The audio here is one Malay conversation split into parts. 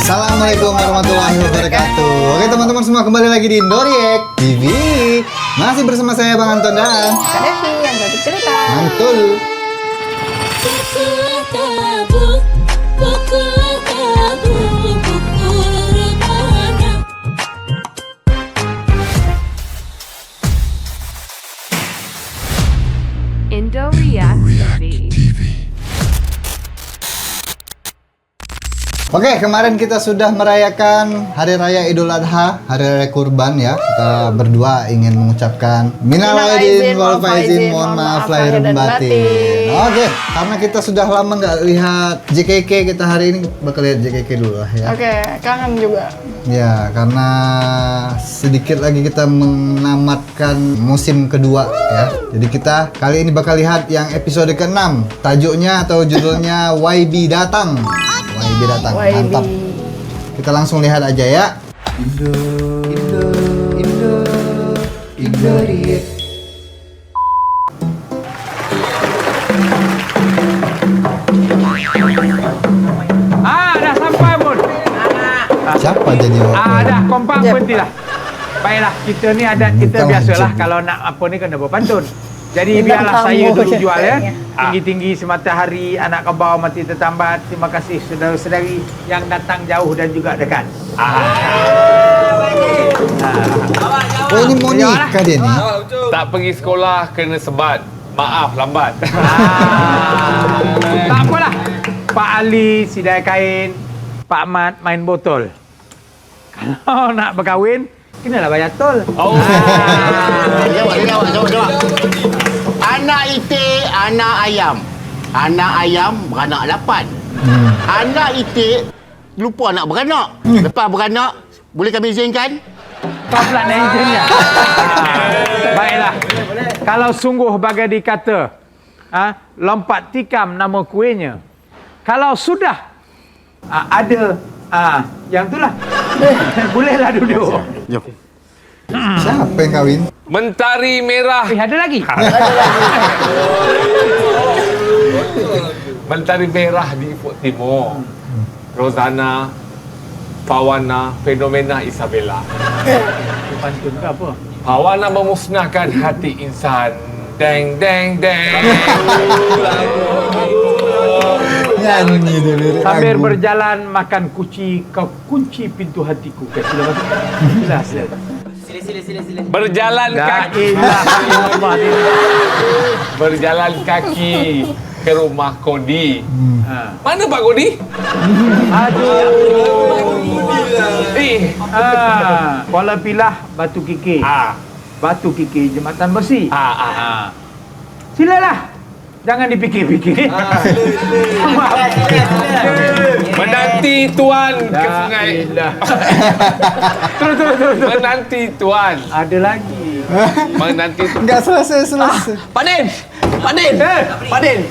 Assalamualaikum warahmatullahi wabarakatuh. Oke teman-teman semua, kembali lagi di Indoriek TV. Masih bersama saya Bang Anton dan Kak Devi yang satu cerita. Mantul. Indoriek TV. Oke, kemarin kita sudah merayakan Hari Raya Idul Adha, Hari Raya Kurban ya. Kita berdua ingin mengucapkan minal aidin wal faizin, mohon maaf lahir dan batin. Oke, karena kita sudah lama nggak lihat JKK, kita hari ini bakal lihat JKK dulu lah ya. Oke, kangen juga. Ya, karena sedikit lagi kita menamatkan musim kedua ya. Jadi kita kali ini bakal lihat yang episode ke-6. Tajuknya atau judulnya YB Datang. YB Datang, mantap. Kita langsung lihat aja ya. Indoriek. Dah sampai pun. Siapa jadi Dah kompak berhentilah. Baiklah, kita ni adat kita Bukan biasalah macam kalau nak apa ni kena berpantun. Jadi Bintang biarlah tamu saya dulu jual ya. katanya. Tinggi-tinggi semata hari, anak kebau mati tertambat. Terima kasih saudara-saudari yang datang jauh dan juga dekat. Oh, ini mau nikah dia ni. Tak pergi sekolah kena sebat. Maaf lambat. Tak apalah. Pak Ali sidai kain, Pak Mat main botol. Kalau nak berkahwin, kenalah bayar tol. Oh. Jawab. Anak itik, anak ayam. Anak ayam beranak 8. Anak itik lupa nak beranak. Lepas beranak, boleh kami izinkan? Kau pula nak izinnya. Baiklah. Kalau sungguh bagai dikata, lompat tikam nama kuenya. Kalau sudah ada yang itulah. Bolehlah duduk. Jom. Siapa yang kahwin? Mentari merah. Ada lagi? Mentari merah di Ufuk Timur. Rozana, Fawana, Fenomena Isabella. Pantun ke apa? Fawana memusnahkan hati insan. Deng deng deng. Nyanyi dia lirik Sambil lagu. berjalan makan kuci, kau kunci pintu hatiku. Sila masuk. Sila. Berjalan kaki. Berjalan kaki ke rumah Kodi. Mana Pak Kodi? Aduh. Kuala Pilah, Batu Kikir. Batu Kikir, Jembatan Besi. Silalah. Jangan dipikir-pikir. Menanti tuan ke sungai. Terus. Menanti tuan. Ada lagi. Menanti tuan. Enggak selesai. Pak Din!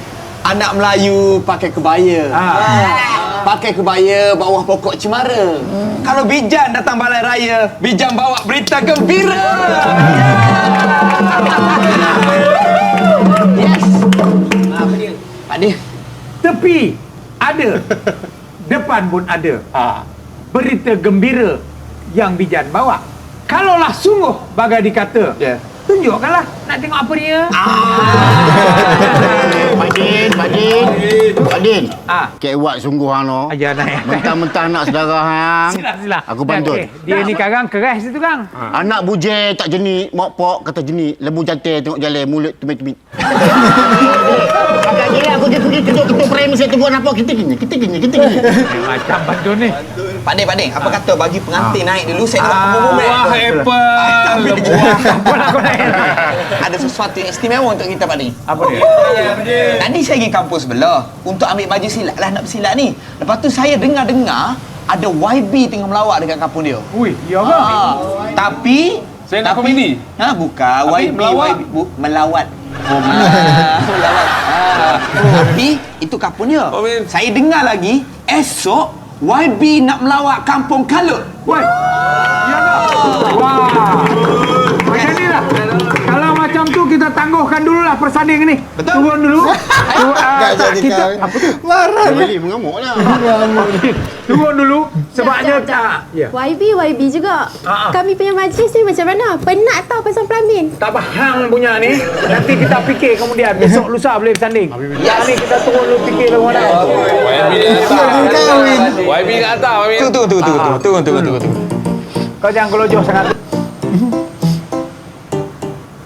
Anak Melayu pakai kebaya. Pakai kebaya bawah pokok cemara. Kalau Bijan datang balai raya, Bijan bawa berita gembira. Yes. Pak Din. Tepi ada. Depan pun ada. Berita gembira yang Bijan bawa. Kalaulah sungguh bagai dikata, tunjukkanlah nak tengok apa dia. Pak Din. Kewak sungguh hang no. Ajar naik. Mentang-mentang nak saudara hang. Sila. Aku pantun. Okey. Dia ni karang keras itu kang. Anak bujang tak jenik, mak pok kata jenik, lembu jantai tengok jalan, mulut tumit-tumit. Agak gila aku dia pergi ketuk-ketuk prem saya tunggu nampak kita gini. Macam pantun ni. Pak Din, apa kata bagi pengantin naik dulu saya nak pengumuman. Buah apple. Apa nak kau naik? Ada sesuatu yang istimewa untuk kita Pak Din. Apa dia? Tadi saya pergi kampus sebelah untuk ambil baju silat lah nak bersilat ni. Lepas tu saya dengar ada YB tengah melawak dekat kampung dia. Ui, ya ke? Tapi Saya nak komedi. Bukan Tapi YB melawak? melawat. Melawat. Tapi itu kampung dia. Oh, Min. Saya dengar lagi esok YB nak melawat kampung Kalut. Woi. Ya ke? Wah. Macam ni lah. Kalau macam tu kita tangguhkan dulu lah. mulalah persanding ni. Turun dulu. Tak jadi kita kau. Marah. Boleh mengamuk lah. turun dulu sebabnya Sekejap. ya. YB juga. Kami punya majlis ni macam mana? Penat tau pasal pelamin. Tak apa hang punya ni. Nanti kita fikir kemudian besok lusa boleh bertanding. Yang ni kita turun dulu fikir lawan mana. YB datang. YB kat atas. Tunggu. Kau jangan kelojoh sangat.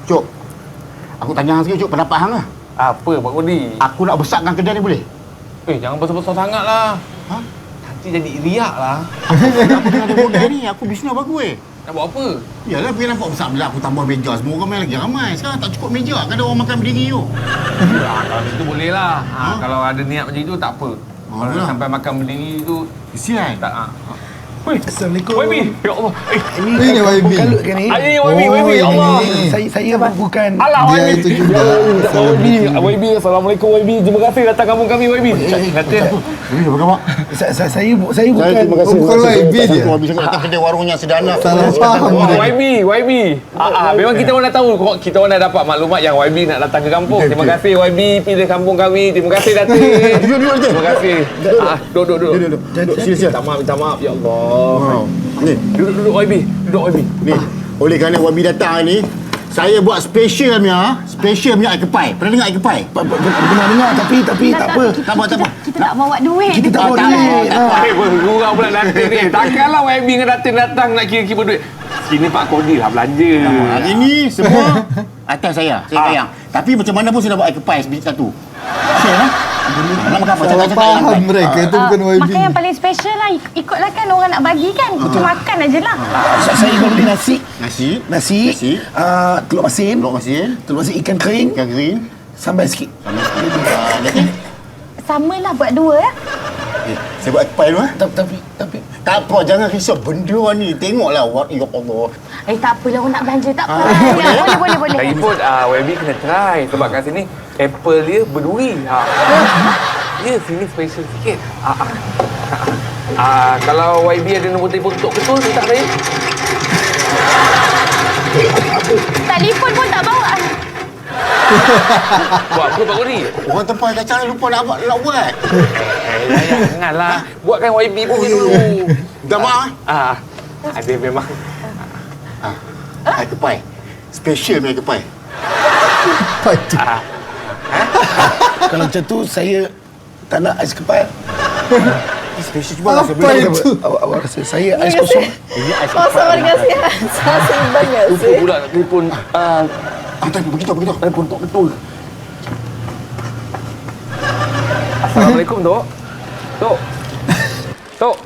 Cuk. Aku tanya hang sikit Cuk, pendapat hang lah. Apa Pak Kodi? Aku nak besarkan kedai ni boleh? Jangan besar-besar sangat lah. Ha? Nanti jadi riak lah. Aku tengah ada kedai ni, aku bisnes bagus Nak buat apa? Yalah, pergi nampak besar belah aku tambah meja. Semua orang main lagi ramai. Sekarang tak cukup meja. Kan ada orang makan berdiri tu. Kalau itu boleh lah. Kalau ada niat macam itu tak apa. Kalau lah. sampai makan berdiri tu Kesian. tak. Assalamualaikum. YB, ya Allah. Ini YB. Kalut kan ni? Ini Oh, YB, ya Allah. ini. Saya bukan. Alah Dia YB. itu juga. YB, Assalamualaikum YB. Terima kasih datang kampung kami YB. Kata Ini apa khabar? Saya bukan. terima kasih. bukan YB dia. Aku habis datang kedai warungnya sederhana. Salah faham dia. YB. Memang kita orang dah tahu. Kita orang dah dapat maklumat yang YB nak datang ke kampung. Terima kasih YB pilih kampung kami. Terima kasih Datin. Duduk je. Terima kasih. Duduk. Duduk, sila. Minta maaf ya Allah. Ni, Duduk YB. ni. Oleh kerana YB datang ni, saya buat special punya air kepai. Pernah dengar air kepai? Pernah dengar tapi tak apa. Tak apa. Kita nak bawa duit. Kita tak bawa duit. Bergurau pula Datin ni. Takkanlah YB dengan Datin datang nak kira-kira duit. Sini Pak Kodi lah belanja. Hari ni semua atas saya sayang. Tapi macam mana pun saya nak buat air kepai sebiji satu. Share lah. Nak makan apa? Salah faham mereka. Itu bukan YB. Makan yang paling special lah. Ikutlah kan orang nak bagi kan. Kita makan aje lah. Saya beli nasi, Nasi. telur masin, Telur masin. ikan kering, Ikan kering. sambal sikit. Lagi? Sama lah buat dua ya. Saya buat air kepai dulu. Tapi Tak apa, jangan risau. Benda ni. Tengoklah. Ya Allah. Tak apalah orang nak belanja. Tak apa. Boleh. Lagi pun YB kena try sebab kat sini apple dia berduri. Ya, sini special sikit. Kalau YB ada nombor telefon untuk ketul, minta saya. Telefon pun tak bawa. Buat apa Pak Kodi? Orang tempat kacang ni lupa nak buat. Janganlah. Buatkan YB punya dulu. Dah maaf. Ada memang. Air kepai. Special punya air kepai. kalau macam tu saya tak nak ais kepai. Special cuba lah. Apa itu? Awak rasa saya ais kosong. Ini air Kosong dengan sihat. Saya simpan nggak Lupa sih? pula nak telefon. begitu. Telefon Tok Ketul. Assalamualaikum, Tok. Tok.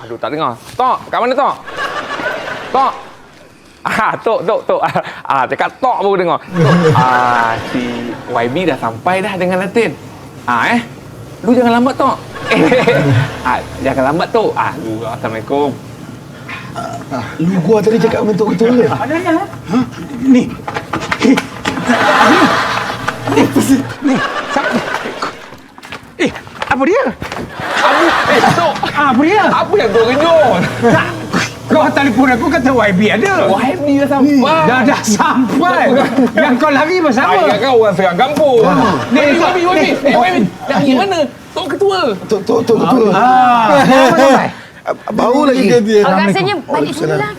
Aduh, tak dengar. Tok, kat mana Tok? Tok. Tok. Cakap Tok baru dengar. Tok. Si YB dah sampai dah dengan Latin. Lu jangan lambat Tok. Jangan lambat Tok. Lu Assalamualaikum. Lu gua tadi cakap dengan Tok Ketul ke? Ni. Apa dia? Tok. Apa dia? Apa yang Tok kejut? Kau telefon aku kata YB ada. YB dah sampai. Dah sampai. Yang kau lari pasal apa? Ayah kan orang serang kampung. YB. Nak pergi mana? Tok Ketua. Tok Ketul. Baru lagi. Rasanya balik semula.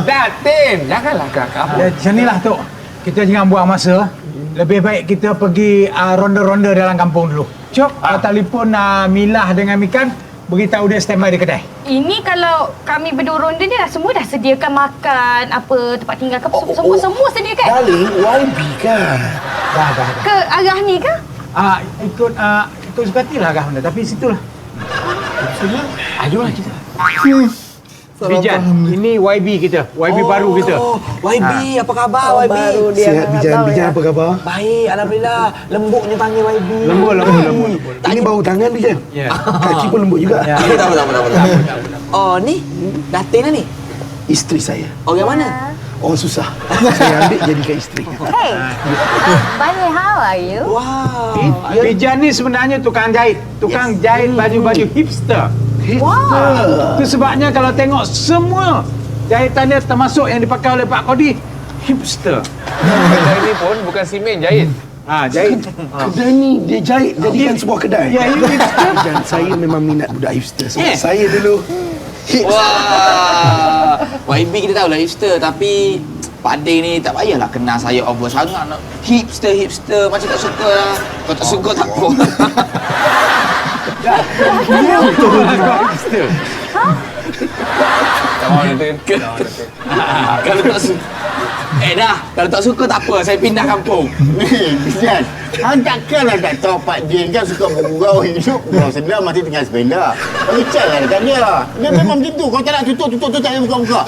Datin. Janganlah kakak. Ya, macam inilah Tok. Kita jangan buang masa. Lebih baik kita pergi ronda-ronda dalam kampung dulu. Cop, kau telefon Milah dengan Mikan, beritahu dia standby di kedai. Ini kalau kami berdua ronda ni semua dah sediakan makan, apa tempat tinggal ke, semua sediakan. Darling, YB kan? Dah. Ke arah ni ke? Ikut sukati lah Agah benda. Tapi situlah. Ayolah kita. Bijan, ini YB kita. YB baru kita. YB, apa khabar YB? Baru dia Sihat Bijan apa khabar? Baik, alhamdulillah. Lembutnya panggil YB. Lembut. Ini bau tangan Bijan. Ya. Kaki pun lembut juga. Ya. Tak. Oh, ni Datin lah ni. Isteri saya. Orang mana? Orang susah. Saya ambil jadikan isteri. Hey. Bani, how are you? Wow. Bijan ni sebenarnya tukang jahit. Tukang jahit baju-baju hipster. Wow. Itu sebabnya kalau tengok semua jahitan dia termasuk yang dipakai oleh Pak Kodi, hipster. Kedai ni pun bukan simen jahit. Jahit. Kedai ni dia jahit jadikan sebuah kedai. Ya, ini hipster. Dan saya memang minat budak hipster. Sebab saya dulu Wah, YB kita tahu lah hipster, tapi Pak Din ni tak payahlah kenal saya over sangat nak. Hipster, macam tak suka lah. Kau tak suka tak apa. Dia betul juga hipster. Tak mahu nanti. Kalau tak suka kalau tak suka tak apa, saya pindah kampung. Ni, Bijan. Hang takkanlah tak tahu Pak Din kan suka bergurau hidup. Gurau senam mati tengah sepeda. Percaya lah dekat dia. Dia memang macam tu. Kalau tak nak tutup tak boleh buka-buka.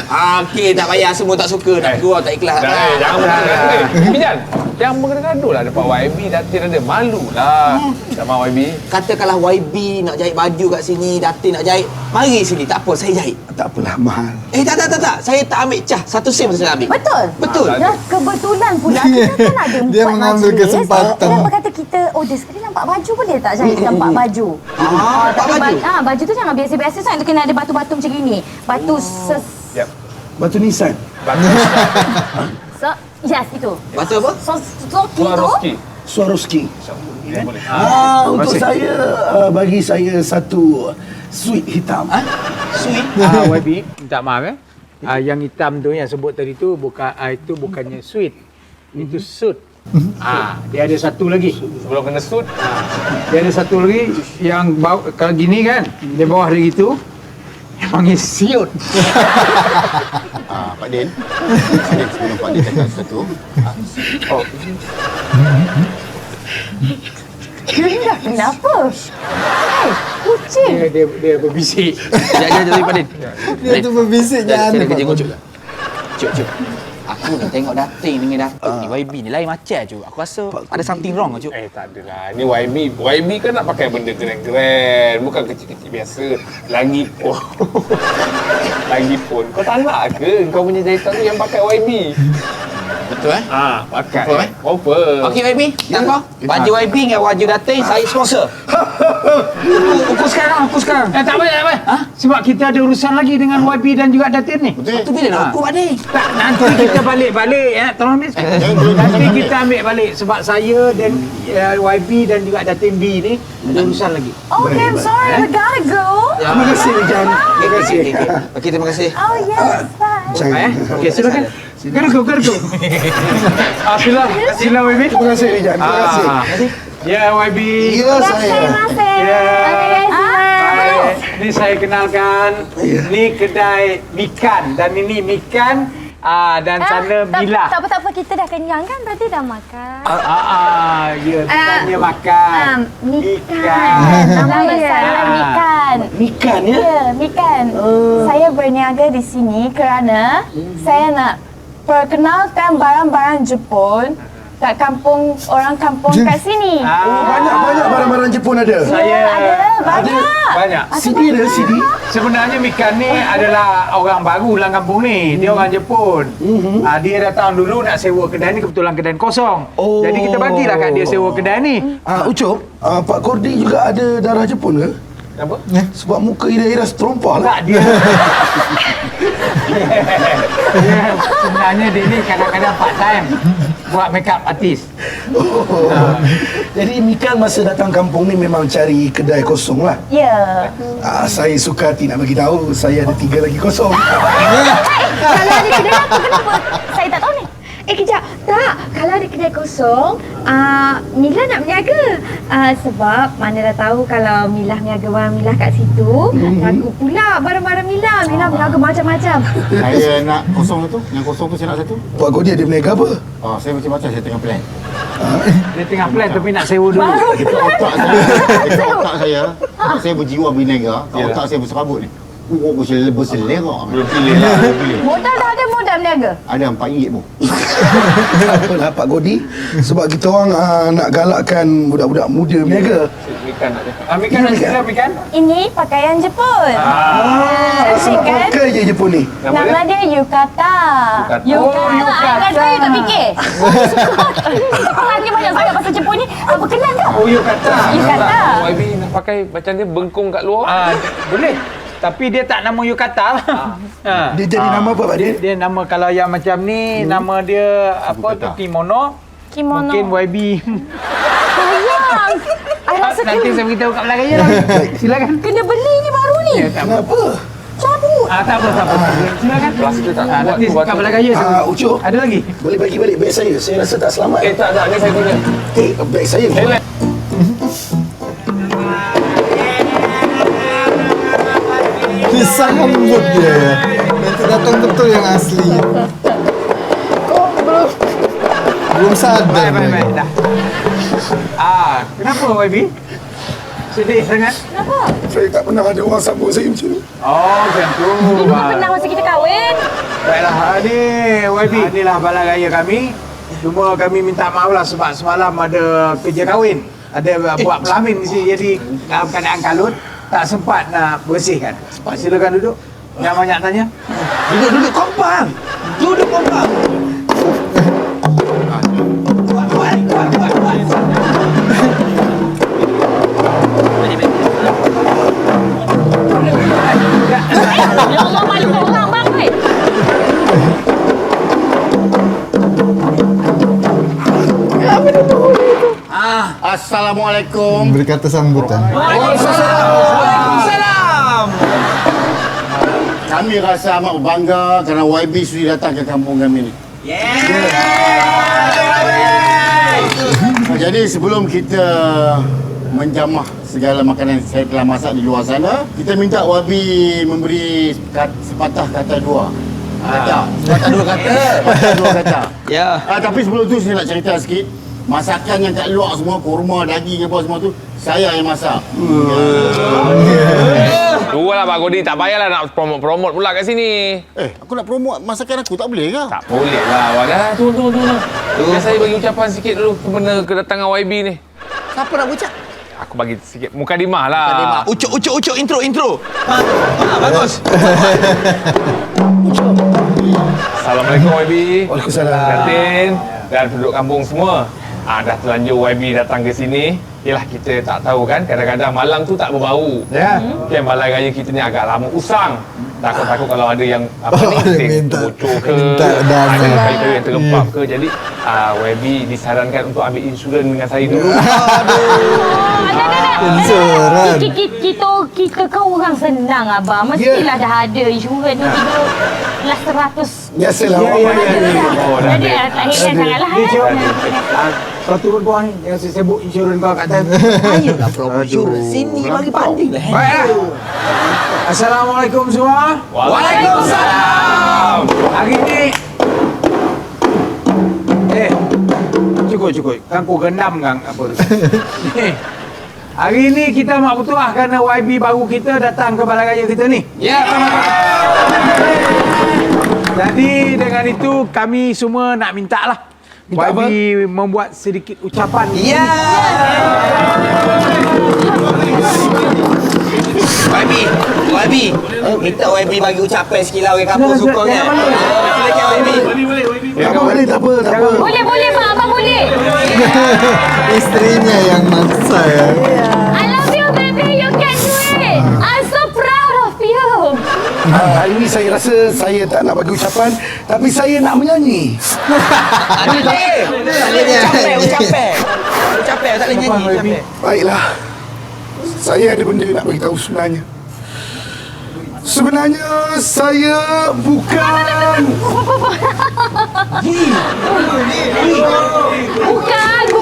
Okey, tak payah, semua tak suka. Tak keluar, tak ikhlas. Jangan bergaduh. Bijan, jangan bergaduh lah depan YB. Datin ada malu lah. Sama YB. Katakanlah YB nak jahit baju kat sini, Datin nak jahit. Mari sini, tak apa, saya jahit. tak apalah mahal. Tak. Saya tak ambil cas. 1 sen pun saya nak ambil. Betul. Dan kebetulan pula kita kan ada Dia 4 mengambil majlis. kesempatan. Kenapa kata kita order sekali nampak baju boleh tak jahitkan 4 baju? Nampak baju? Baju tu jangan biasa-biasa sangat. Itu kena ada batu-batu macam gini. Batu Batu nisan. yes itu. Batu apa? Swarovski. Swarovski. Untuk saya bagi saya satu suit hitam. Sweet. YB, minta maaf yang hitam tu yang sebut tadi tu bukannya suit. Itu suit. Dia ada satu lagi. Sebelum kena suit. Dia ada satu lagi yang kalau gini kan, dia bawah lagi tu dia panggil siut. Pak Din. Sebelum Pak Din cakap sesuatu. Kenapa? Kucing. Dia berbisik. Jangan Pak Din. Dia tu berbisik Saya jangan. ada kerja kau cuk. Cuk. Aku ni tengok Datin dengan Datuk ni YB ni lain macam cuk. Aku rasa ada something wrong cuk. Tak adalah. Ni YB. YB kan nak pakai benda keren-keren. Bukan kecil-kecil biasa. Lagipun. Kau tak nak ke kau punya jahitan tu yang pakai YB? Betul Pakai. Confirm, Apa? Okey YB, nak kau? Baju YB dengan baju Datin saya sponsor. Ukur sekarang. Tak payah. Sebab kita ada urusan lagi dengan YB dan juga Datin ni. Tu bila nak ukur Pak Din? Tak, nanti kita balik. Tolong ni. Nanti kita ambil balik sebab saya dan YB dan juga Datin B ni ada urusan lagi. Okay, I'm sorry. I gotta go. Terima kasih Jan. Terima kasih. Okey, terima kasih. Oh, yes. Bye. Okey, silakan. Gergo. Sila YB. Terima kasih Jan. Terima kasih. Ya YB. Ya saya. Ini saya kenalkan. Ni kedai Mikan dan ini Mikan dan sana Mila. Tak apa. Kita dah kenyang kan? Berarti dah makan. Ya, bukannya makan. Mikan. Nama saya Mikan. Mikan ya? Ya, Mikan. Saya berniaga di sini kerana saya nak perkenalkan barang-barang Jepun kat orang kampung kat sini. Banyak barang-barang Jepun ada. Ada banyak. CD ada CD. Sebenarnya Mikan ni adalah orang baru dalam kampung ni. Dia orang Jepun. Dia datang dulu nak sewa kedai ni, kebetulan kedai kosong. Jadi kita bagilah kat dia sewa kedai ni. Ucup, Pak Kordi juga ada darah Jepun ke? Apa? Sebab muka ira-ira seterompah lah. Tak, dia sebenarnya dia ni kadang-kadang part time buat makeup artist. Jadi Mikan masa datang kampung ni memang cari kedai kosong lah. Ya. Saya suka hati nak bagi tahu saya ada 3 lagi kosong. Kalau ada kedai apa kenapa? Saya tak tahu ni. Kejap. Tak. Kalau ada kedai kosong, Mila nak berniaga. Sebab mana dah tahu kalau Mila berniaga barang Mila kat situ, laku pula barang-barang Mila. Mila berniaga macam-macam. Saya nak kosong tu. Yang kosong tu saya nak satu. Pak Kordi ada berniaga apa? Saya macam-macam saya tengah plan. Dia tengah plan tapi nak sewa dulu. Dekat otak saya berjiwa berniaga. Otak saya berserabut ni. Berselera. Belum pilih lah. Modal dah ada modal berniaga? Ada RM4 pun. Tak apalah Pak Kordi. Sebab kita orang nak galakkan budak-budak muda berniaga. Mikan nak cakap. Mikan nak sila Mikan. Ini pakaian Jepun. Sebab pakai je Jepun ni. Nama dia Yukata. Yukata. Saya tak fikir. Sekolahnya banyak sangat pasal Jepun ni. Apa kenal tak? Oh, Yukata. Yukata. YB nak pakai macam dia bengkung kat luar. Boleh. Tapi dia tak nama yukata lah. Dia jadi nama apa Pak Din? Dia nama kalau yang macam ni, nama dia apa tu, kimono. Kimono. Mungkin YB. Sayang. I rasa Nanti saya beritahu kat belakang je lah. Silakan. kena beli ni baru ni. Ya, tak apa. Kenapa? Cabut. Tak apa. Silakan. Plastik tak Nanti buat kat belakang je. Ucup. Ada lagi? Boleh bagi balik beg saya. Saya rasa tak selamat. tak, ni saya punya. Beg saya. Disambut dia. Nanti datang betul yang asli. Belum sadar. Baik, dah. Kenapa YB? Sedih sangat? Saya tak pernah ada orang sambut saya macam ni. Oh, macam tu. Dulu kan pernah masa kita kahwin. Baiklah, ni YB. Inilah balai raya kami. Cuma kami minta maaf lah sebab semalam ada kerja kahwin. Ada buat pelamin di sini. Jadi dalam keadaan kalut, tak sempat nak bersihkan. Silakan duduk. Jangan banyak tanya. Duduk kompang. Duduk kompang. Ya Allah, malu orang bang weh. Assalamualaikum. Berkata sambutan. Waalaikumsalam. Kami rasa amat berbangga kerana YB sudi datang ke kampung kami ni. Jadi sebelum kita menjamah segala makanan yang saya telah masak di luar sana, kita minta YB memberi sepatah kata dua. Kata dua kata. Sepatah dua kata. Ya. Tapi sebelum tu saya nak cerita sikit. Masakan yang kat luar semua, kurma, daging apa semua tu, saya yang masak. Dua lah Pak Godi, tak payahlah nak promote pula kat sini. Aku nak promote masakan aku, tak boleh ke? Tak boleh lah. Wadah, tunggu. Biar saya bagi ucapan sikit dulu kena kedatangan YB ni. Siapa nak ucap? Aku bagi sikit mukadimah lah. Ucap intro. Bagus. Assalamualaikum YB. Waalaikumsalam. Datin dan penduduk kampung semua. Dah terlanjur YB datang ke sini. Yelah, kita tak tahu kan, kadang-kadang malang tu tak berbau. Ya. Mungkin balai raya kita ni agak lama usang. Takut-takut kalau ada yang minta- bocor ke, minta dana. ada kayu-kayu yang terlempap ke. Jadi YB disarankan untuk ambil insurans dengan saya dulu. Insuran. Kita kau orang senang abang. Mestilah dah ada insurans tu lah 100. Biasalah. Oh, dah Jadi ada. tak heran sangatlah. Kau turun bawah ni, jangan saya sebut insurans kau kat atas. Ayolah promote insurans. Sini bagi banding lah. Baiklah. Assalamualaikum semua. Waalaikumsalam. Hari ni cukup. Kan kau gendam kan apa tu. Hari ni kita mak bertuah kerana YB baru kita datang ke balai raya kita ni. Ya. Jadi dengan itu kami semua nak minta lah YB membuat sedikit ucapan. Ya. YB. Minta YB bagi ucapan sikit lah. Kampung suka kan? Silakan YB. Tak apa. Boleh bang, abang boleh. Istrinya yang maksa ya. I love you baby, you can do it. I'm so proud of you. Hari ni saya rasa saya tak nak bagi ucapan, tapi saya nak menyanyi. Ucapan tak boleh nyanyi. Ucapan. Baiklah. Saya ada benda nak bagi tahu sebenarnya. Sebenarnya saya bukan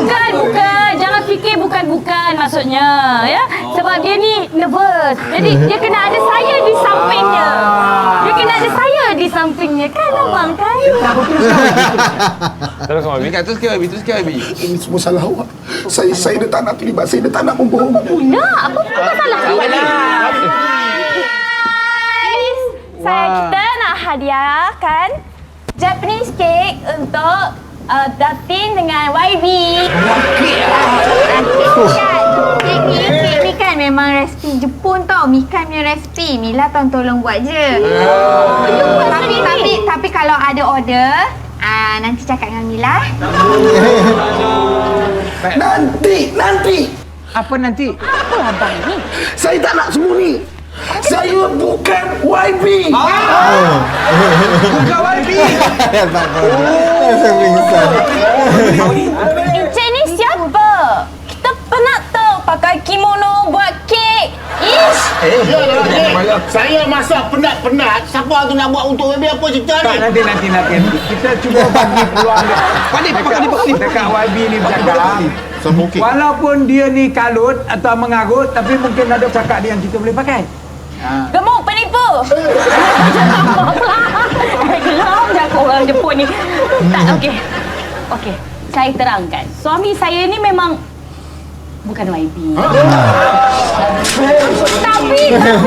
Bukan. Jangan fikir bukan maksudnya, ya. Sebab dia ni nervous. Jadi dia kena ada saya di sampingnya. Kan abang kan? Terus YB. Terus ke YB. ini semua salah awak. Saya dah tak nak terlibat, saya dah tak nak membohong. Apa salah dia? Kita nak hadiahkan Japanese cake untuk Datin dengan YB. Kek ni kan memang resipi Jepun tau. Mikan punya resipi. Mila tolong buat je. Tapi kalau ada order, nanti cakap dengan Mila. Nanti. Apa nanti? Apa abang ni? Saya tak nak semua ni. Saya bukan YB. Bukan YB. Saya pingsan. Encik ni siapa? Kita pernah tahu pakai kimono buat kek. Ish. Saya masak penat-penat. Siapa tu nak buat untuk YB apa cerita Tak, ni? nanti. Kita cuba bagi peluang dekat YB ni bercakap. Walaupun dia ni kalut atau mengarut, tapi mungkin ada cakap dia yang kita boleh pakai. Gemuk penipu. Gelap dah korang Jepun ni. Tak, okey. Saya terangkan. Suami saya ni memang bukan YB. Tapi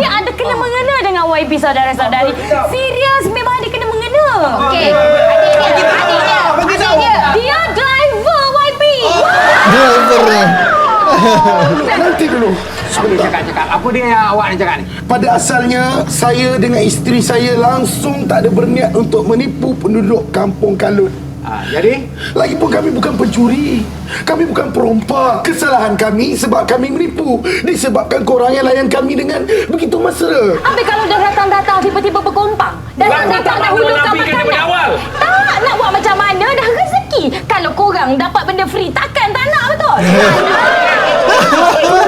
ada kena-mengena dengan YB saudara-saudari. Serius, memang ada kena-mengena. Okey. Adik dia. Dia driver YB. Drivernya. Nanti dulu. Cakap. Apa dia yang awak ni cakap ni? Pada asalnya, saya dengan isteri saya langsung tak ada berniat untuk menipu penduduk Kampung Kalut. Jadi? Lagipun kami bukan pencuri. Kami bukan perompak. Kesalahan kami sebab kami menipu. Disebabkan korang yang layan kami dengan begitu mesra. Habis kalau dah datang-datang tiba-tiba berkompang. Datang-datang dahulukan makanan. Tak nak buat macam mana, dah rezeki. Kalau korang dapat benda free, takkan tak nak, betul?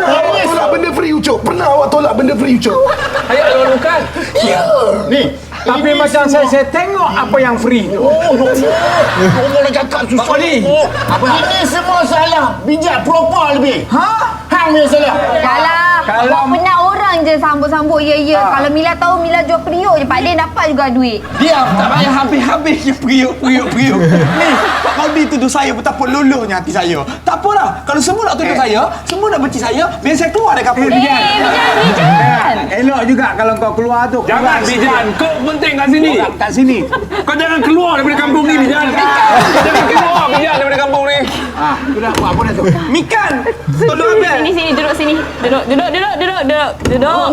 Awak tolak benda free, Ucok. Pernah awak tolak benda free, Ucok? Ayat lawan bukan. Ni. Tapi macam saya tengok apa yang free tu. Kau nak cakap susah ni. Ini semua salah bijak perempuan lebih. Hang punya salah. Kalau pernah orang je sambut-sambut ya. Kalau Mila tahu Mila jual periuk je, Pak Din dapat juga duit. Diam, tak payah habis-habis je periuk. Ni, Pak Kodi tuduh saya betapa luluhnya hati saya. Tak apalah, kalau semua nak tuduh saya, semua nak benci saya, biar saya keluar dari kampung. Bijan. Elok juga kalau kau keluar tu. Jangan Bijan, kau penting kat sini. Kat sini. Kau jangan keluar daripada kampung ni Bijan. Jangan keluar Bijan daripada kampung ni. Sudah buat apa dah tu? Mikan, tolong ambil. Sini, duduk sini. Duduk. Duduk.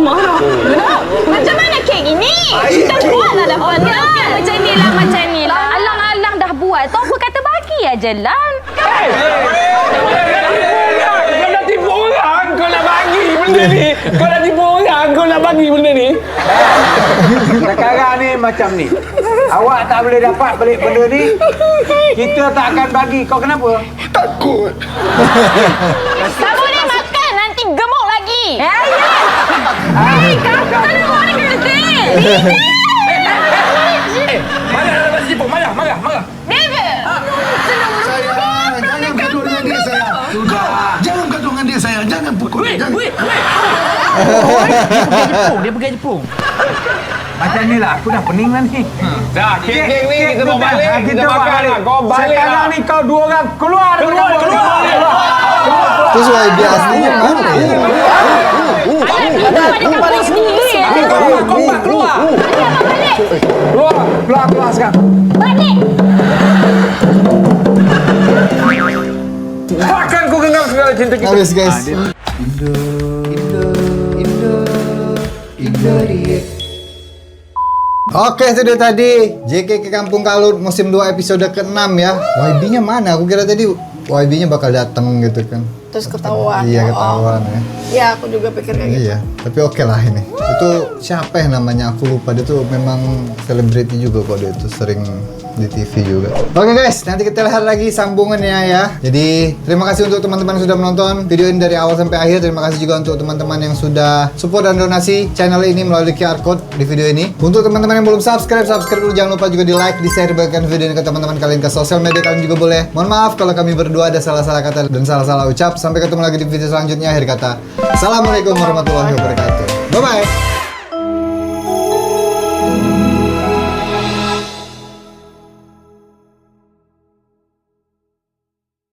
Macam mana kek ini? Kita buatlah dah pandai. Macam ni lah. Alang-alang dah buat. Tu apa kata bagi aja lah. Kau nak tipu orang, kau nak bagi benda ni. Kau nak tipu orang, kau nak bagi benda ni. Sekarang ni macam ni. Awak tak boleh dapat balik benda ni. Kita tak akan bagi. Kau kenapa? Takut. Kamu ni makan, nanti gemuk lagi. Kamu tak nak buat ni kena Marah dalam bahasa Jepun, marah. Jangan gaduh dengan dia, sayang. Jangan gaduh dengan dia, sayang. Jangan pukul dia. Jangan. Dia pergi Jepun. Macam ni lah. Aku dah pening lah ni. Dah, kek ni kita bawa balik. Kita makan lah. Kau balik Sekarang lah. ni kau dua orang keluar. Terus YB aslinya mana? Balik sendiri. Keluar. Keluar sekarang. Balik. Takkan kau genggam segala cinta kita. Habis guys. Oke, itu dia tadi JK ke Kampung Kalut musim 2 episode ke-6 ya. YB-nya mana? Aku kira tadi YB-nya bakal datang gitu kan. Terus ketahuan. Iya, ketahuan ya. Ya, aku juga pikir kayak gitu. Iya, tapi oke lah ini. Itu siapa yang namanya? Aku lupa. Dia tuh memang selebriti juga kok, dia tuh sering di TV juga. Oke guys, nanti kita lihat lagi sambungannya ya. Jadi terima kasih untuk teman-teman yang sudah menonton video ini dari awal sampai akhir. Terima kasih juga untuk teman-teman yang sudah support dan donasi channel ini melalui QR code di video ini. Untuk teman-teman yang belum subscribe dulu. Jangan lupa juga di like, di share, bagikan video ini ke teman-teman kalian, ke sosial media kalian juga boleh. Mohon maaf kalau kami berdua ada salah-salah kata dan salah-salah ucap. Sampai ketemu lagi di video selanjutnya. Akhir kata, assalamualaikum warahmatullahi wabarakatuh. Bye bye.